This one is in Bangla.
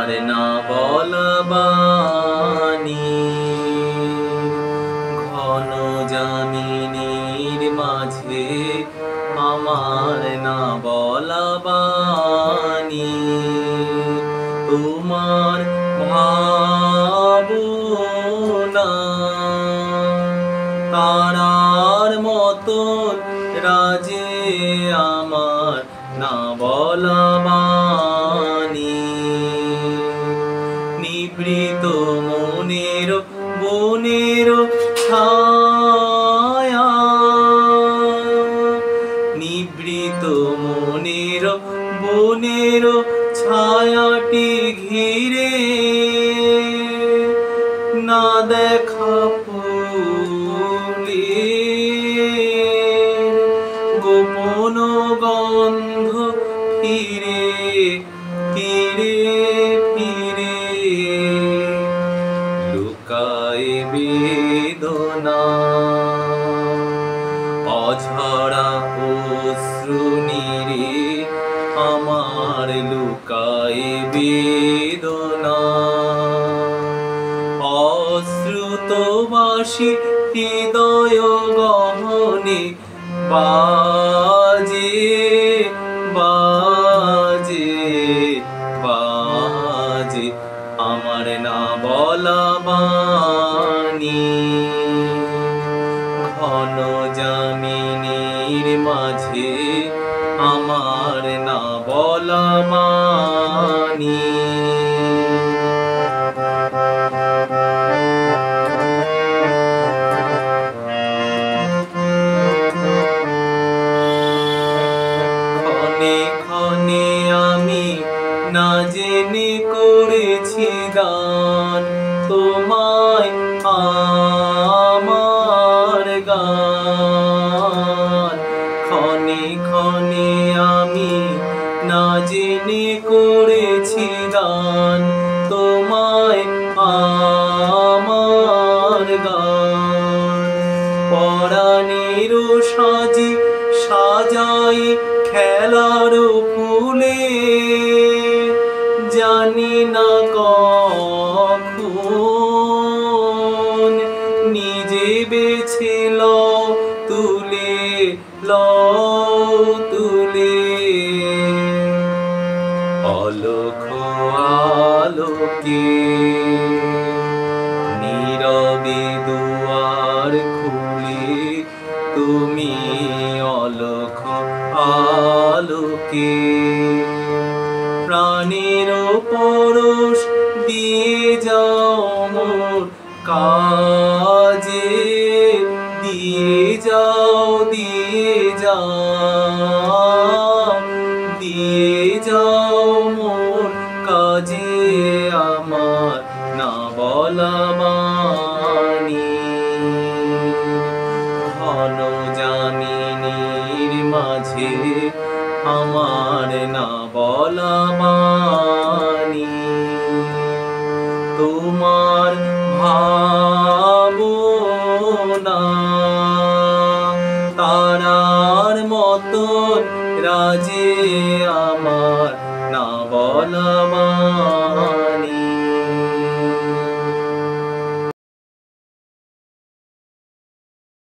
আমার না বলা বাণী ঘন জামিনীর মাঝে আমার না বলা বাণী তোমার ভাবনা তারার মতন রাজে আমার না বলা বাণী নিভৃত মনের বনের ছায়া নিভৃত মনের বনের ছায়াটি ঘিরে না দেখা ফুলের গোপন গন্ধ ফিরে ফিরে ফিরে লুকায় বেদনা অঝরা অশ্রু নীরে আমার লুকায় বেদনা অশ্রুতবাসী হৃদয় গহনে বাজে বাজে বাজে আমার না বলা বাণী ঘন জামিনীর মাঝে আমার না বলা বাণী না জেনে করেছি গান তোমায় আমার গান ক্ষণে ক্ষণে আমি না জেনে করেছি গান তোমায় আমার গান পরাণের সাজি সাজাই খেলার ফুলে জানি না কখন নিজে বেছে লও তুলে অলখ আলোকে নীরবে দুয়ার খুলে তুমি অলখ আলোকে প্রাণের পরশ দিয়ে যাও মোর কাজে দিয়ে যাও দিয়ে যাও মোর কাজে আমার না বলা বাণী ঘন জামিনীর মাঝে আমার না বলা বাণী তোমার ভাবনা তারার মতন রাজে আমার না বলা বাণী।